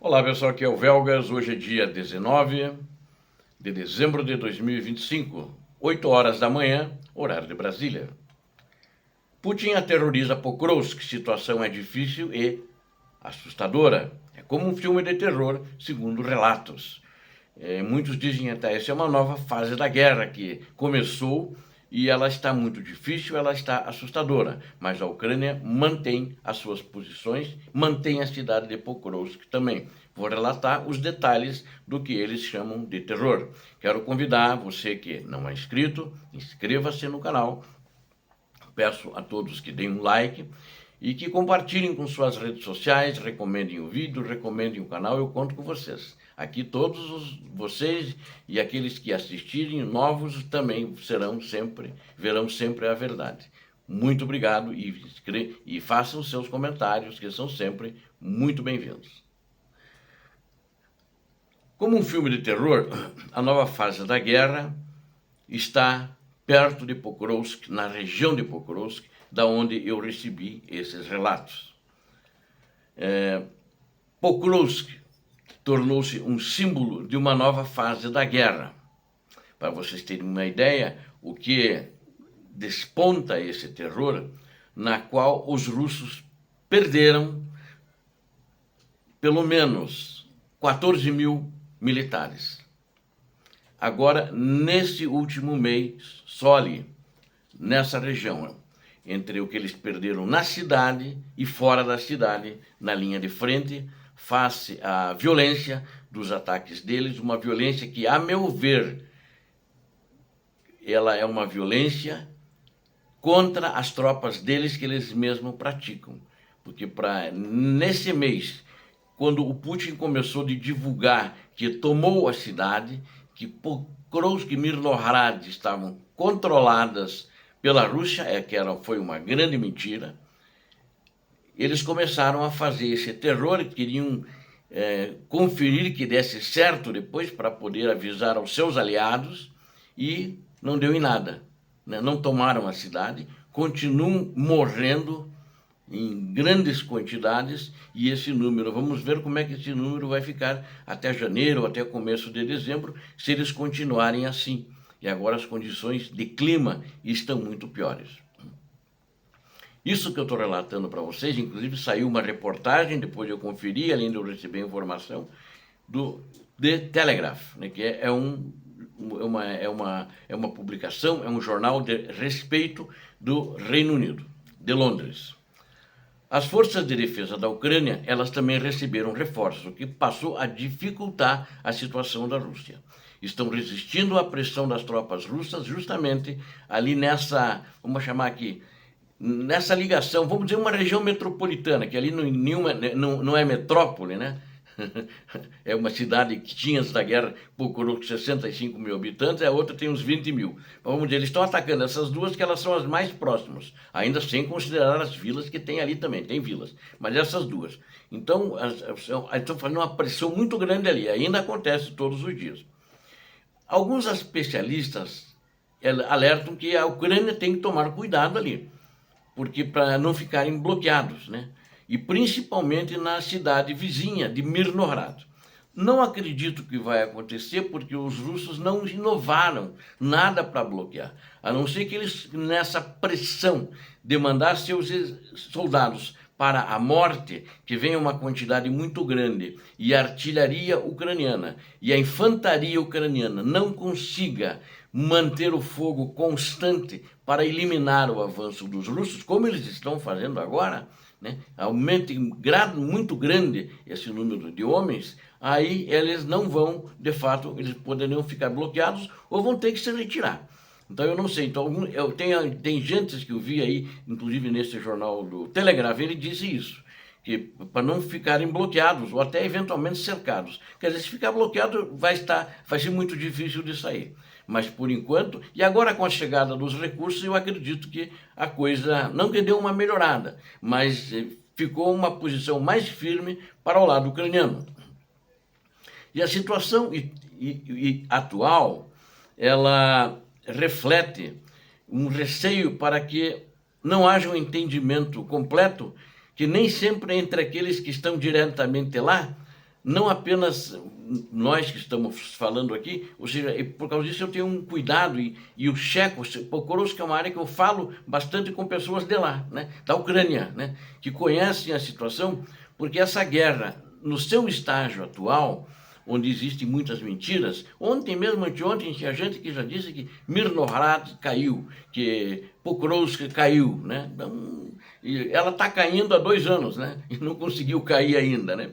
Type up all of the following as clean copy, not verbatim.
Olá pessoal, aqui é o Velgas, hoje é dia 19 de dezembro de 2025, 8 horas da manhã, horário de Brasília. Putin aterroriza Pokrovsk, situação é difícil e assustadora. É como um filme de terror, segundo relatos. Muitos dizem até essa é uma nova fase da guerra que começou e ela está muito difícil, ela está assustadora. Mas a Ucrânia mantém as suas posições, mantém a cidade de Pokrovsk também. Vou relatar os detalhes do que eles chamam de terror. Quero convidar você que não é inscrito, inscreva-se no canal. Peço a todos que deem um like e que compartilhem com suas redes sociais, recomendem o vídeo, recomendem o canal, eu conto com vocês. Aqui vocês e aqueles que assistirem, novos, também verão sempre a verdade. Muito obrigado e façam seus comentários, que são sempre muito bem-vindos. Como um filme de terror, a nova fase da guerra está perto de Pokrovsk, na região de Pokrovsk, da onde eu recebi esses relatos. Pokrovsk tornou-se um símbolo de uma nova fase da guerra. Para vocês terem uma ideia, o que desponta esse terror, na qual os russos perderam pelo menos 14 mil militares. Agora, nesse último mês, só ali, nessa região, entre o que eles perderam na cidade e fora da cidade, na linha de frente, face à violência dos ataques deles, uma violência que, a meu ver, ela é uma violência contra as tropas deles que eles mesmos praticam. Porque nesse mês, quando o Putin começou a divulgar que tomou a cidade, que Pokrovsk e Mirnohrad estavam controladas pela Rússia, foi uma grande mentira, eles começaram a fazer esse terror, queriam conferir que desse certo depois para poder avisar aos seus aliados e não deu em nada. Não tomaram a cidade, continuam morrendo em grandes quantidades e esse número, vamos ver como é que esse número vai ficar até janeiro, até começo de dezembro, se eles continuarem assim. E agora as condições de clima estão muito piores. Isso que eu estou relatando para vocês, inclusive saiu uma reportagem, depois eu conferi, além de eu receber a informação, do The Telegraph, né, que é uma publicação, é um jornal de respeito do Reino Unido, de Londres. As forças de defesa da Ucrânia, elas também receberam reforços, o que passou a dificultar a situação da Rússia. Estão resistindo à pressão das tropas russas justamente ali nessa, vamos chamar aqui, nessa ligação, vamos dizer uma região metropolitana, que ali não é metrópole, né? É uma cidade que tinha antes da guerra, procurou 65 mil habitantes, a outra tem uns 20 mil. Vamos dizer, eles estão atacando essas duas, que elas são as mais próximas, ainda sem considerar as vilas que tem ali também, tem vilas, mas essas duas. Então, estão fazendo uma pressão muito grande ali, ainda acontece todos os dias. Alguns especialistas alertam que a Ucrânia tem que tomar cuidado ali, porque para não ficarem bloqueados, né? E principalmente na cidade vizinha de Mirnohrad. Não acredito que vai acontecer porque os russos não inovaram nada para bloquear, a não ser que eles, nessa pressão de mandar seus soldados para a morte, que venha uma quantidade muito grande, e a artilharia ucraniana e a infantaria ucraniana não consiga manter o fogo constante para eliminar o avanço dos russos, como eles estão fazendo agora, né? Aumente em grado muito grande esse número de homens, aí eles não vão, de fato, eles poderiam ficar bloqueados ou vão ter que se retirar. Então eu não sei, tem gente que eu vi aí, inclusive nesse jornal do Telegraph, ele disse isso, que para não ficarem bloqueados ou até eventualmente cercados. Quer dizer, se ficar bloqueado vai ser muito difícil de sair. Mas por enquanto, e agora com a chegada dos recursos, eu acredito que a coisa, não que deu uma melhorada, mas ficou uma posição mais firme para o lado ucraniano. E a situação atual, ela reflete um receio para que não haja um entendimento completo, que nem sempre entre aqueles que estão diretamente lá, não apenas nós que estamos falando aqui, ou seja, por causa disso eu tenho um cuidado e eu checo. Pokrovsk é uma área que eu falo bastante com pessoas de lá, né, da Ucrânia, né, que conhecem a situação, porque essa guerra, no seu estágio atual, onde existem muitas mentiras, ontem mesmo, anteontem, tinha gente que já disse que Mirnohrad caiu, que Pokrovsk caiu, né, então, e ela está caindo há 2 anos, né, e não conseguiu cair ainda, né.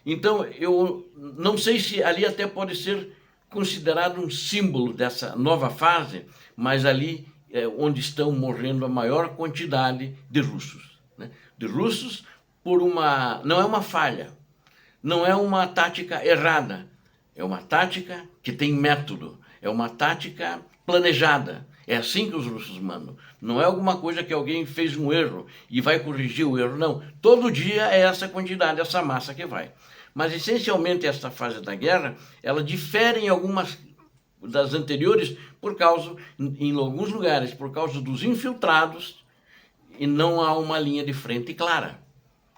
Então, eu não sei se ali até pode ser considerado um símbolo dessa nova fase, mas ali é onde estão morrendo a maior quantidade de russos, né? De russos por uma... não é uma falha, não é uma tática errada, é uma tática que tem método, é uma tática planejada. É assim que os russos mandam. Não é alguma coisa que alguém fez um erro e vai corrigir o erro, não. Todo dia é essa quantidade, essa massa que vai. Mas, essencialmente, esta fase da guerra, ela difere em algumas das anteriores por causa, em alguns lugares, por causa dos infiltrados, e não há uma linha de frente clara,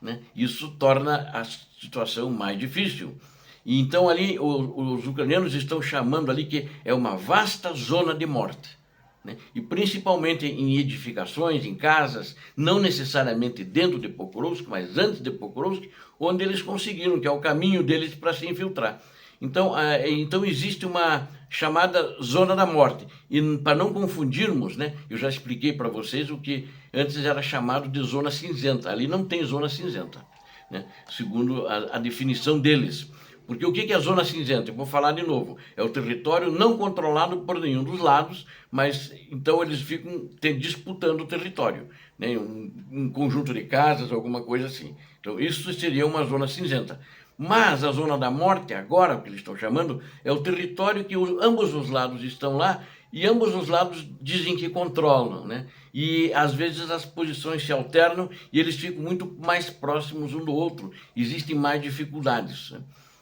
né? Isso torna a situação mais difícil. E então ali os ucranianos estão chamando ali que é uma vasta zona de morte, né? E principalmente em edificações, em casas, não necessariamente dentro de Pokrovsk, mas antes de Pokrovsk, onde eles conseguiram, que é o caminho deles para se infiltrar. Então existe uma chamada zona da morte. E para não confundirmos, né, eu já expliquei para vocês o que antes era chamado de zona cinzenta. Ali não tem zona cinzenta, né, segundo a definição deles. Porque o que é a zona cinzenta? Eu vou falar de novo. É o território não controlado por nenhum dos lados, mas então eles ficam disputando o território, né? Um conjunto de casas, alguma coisa assim. Então isso seria uma zona cinzenta. Mas a zona da morte, agora, o que eles estão chamando, é o território que ambos os lados estão lá e ambos os lados dizem que controlam, né? E às vezes as posições se alternam e eles ficam muito mais próximos um do outro. Existem mais dificuldades, né?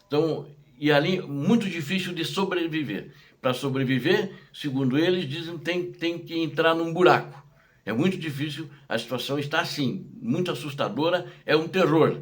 Então, e ali, muito difícil de sobreviver. Para sobreviver, segundo eles, dizem que tem que entrar num buraco. É muito difícil, a situação está assim, muito assustadora, é um terror.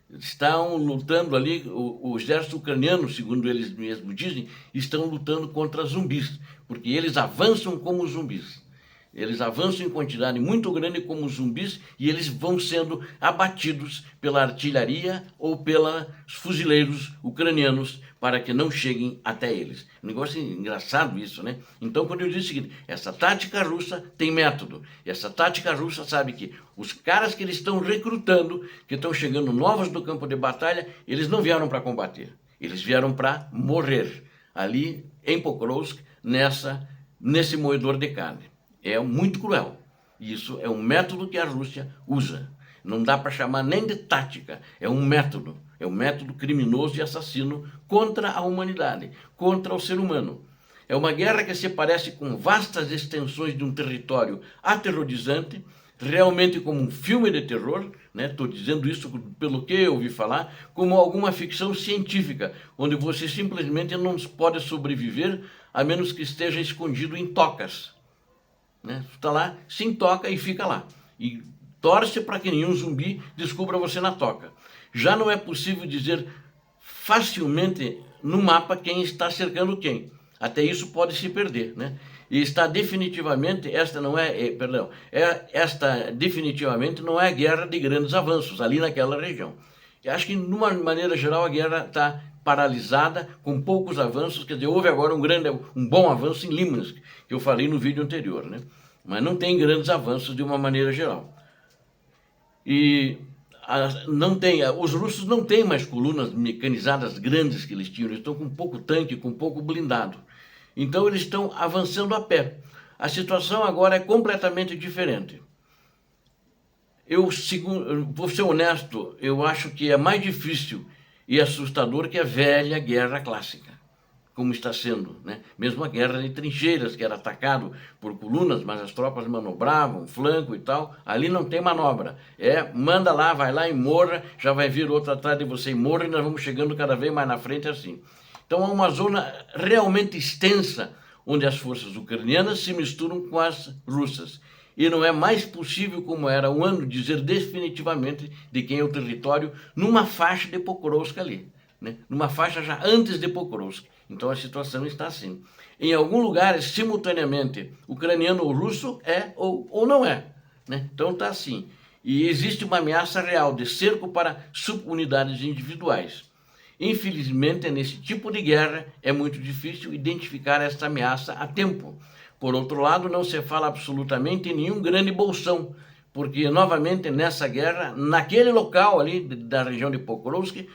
Estão lutando ali, o exército ucraniano, segundo eles mesmos dizem, estão lutando contra zumbis, porque eles avançam como zumbis. Eles avançam em quantidade muito grande como zumbis e eles vão sendo abatidos pela artilharia ou pelos fuzileiros ucranianos para que não cheguem até eles. Um negócio engraçado isso, né? Então, quando eu digo o seguinte, essa tática russa tem método. E essa tática russa sabe que os caras que eles estão recrutando, que estão chegando novos do campo de batalha, eles não vieram para combater. Eles vieram para morrer ali em Pokrovsk, nesse moedor de carne. É muito cruel. Isso é um método que a Rússia usa. Não dá para chamar nem de tática. É um método. É um método criminoso e assassino contra a humanidade, contra o ser humano. É uma guerra que se parece com vastas extensões de um território aterrorizante, realmente como um filme de terror, né? Estou dizendo isso pelo que eu ouvi falar, como alguma ficção científica, onde você simplesmente não pode sobreviver a menos que esteja escondido em tocas. Né? Está lá, se intoca e fica lá. E torce para que nenhum zumbi descubra você na toca. Já não é possível dizer facilmente no mapa quem está cercando quem. Até isso pode se perder, né? E está definitivamente, esta definitivamente não é a guerra de grandes avanços ali naquela região. Eu acho que, de uma maneira geral, a guerra está paralisada, com poucos avanços. Quer dizer, houve agora um bom avanço em Limansk, que eu falei no vídeo anterior, né? Mas não tem grandes avanços de uma maneira geral. E os russos não têm mais colunas mecanizadas grandes que eles tinham, eles estão com pouco tanque, com pouco blindado. Então eles estão avançando a pé. A situação agora é completamente diferente. Vou ser honesto, eu acho que é mais difícil e assustador que a velha guerra clássica, como está sendo, né? Mesmo a guerra de trincheiras, que era atacado por colunas, mas as tropas manobravam, flanco e tal, ali não tem manobra. Manda lá, vai lá e morra, já vai vir outro atrás de você e morra, e nós vamos chegando cada vez mais na frente assim. Então é uma zona realmente extensa, onde as forças ucranianas se misturam com as russas. E não é mais possível, como era um ano, dizer definitivamente de quem é o território numa faixa de Pokrovsk ali. né, numa faixa já antes de Pokrovsk. Então a situação está assim. Em alguns lugares, simultaneamente, ucraniano ou russo é ou não é. Né? Então está assim. E existe uma ameaça real de cerco para subunidades individuais. Infelizmente, nesse tipo de guerra, é muito difícil identificar esta ameaça a tempo. Por outro lado, não se fala absolutamente em nenhum grande bolsão, porque, novamente, nessa guerra, naquele local ali da região de Pokrovsk,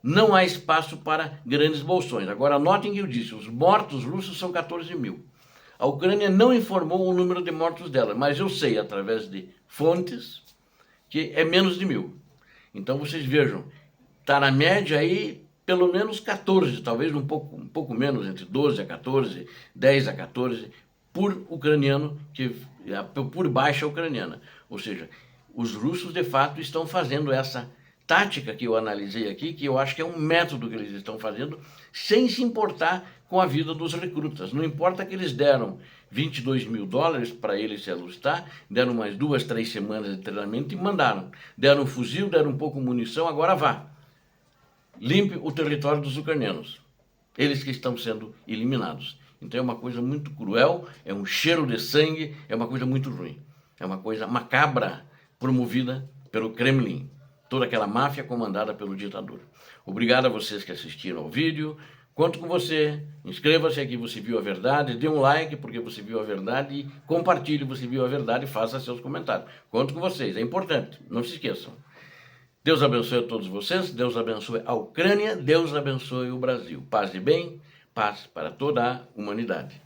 não há espaço para grandes bolsões. Agora, notem que eu disse, os mortos russos são 14 mil. A Ucrânia não informou o número de mortos dela, mas eu sei, através de fontes, que é menos de 1.000. Então, vocês vejam, está na média aí pelo menos 14, talvez um pouco menos, entre 12 a 14, 10 a 14, por ucraniano, por baixa ucraniana. Ou seja, os russos de fato estão fazendo essa tática que eu analisei aqui, que eu acho que é um método que eles estão fazendo, sem se importar com a vida dos recrutas. Não importa que eles deram 22 mil dólares para ele se alistar, deram umas 2, 3 semanas de treinamento e mandaram. Deram um fuzil, deram um pouco de munição, agora vá. Limpe o território dos ucranianos. Eles que estão sendo eliminados. Então é uma coisa muito cruel, é um cheiro de sangue, é uma coisa muito ruim. É uma coisa macabra promovida pelo Kremlin. Toda aquela máfia comandada pelo ditador. Obrigado a vocês que assistiram ao vídeo. Conto com você. Inscreva-se aqui, você viu a verdade. Dê um like porque você viu a verdade. E compartilhe, você viu a verdade. E faça seus comentários. Conto com vocês, é importante. Não se esqueçam. Deus abençoe a todos vocês, Deus abençoe a Ucrânia, Deus abençoe o Brasil. Paz e bem, paz para toda a humanidade.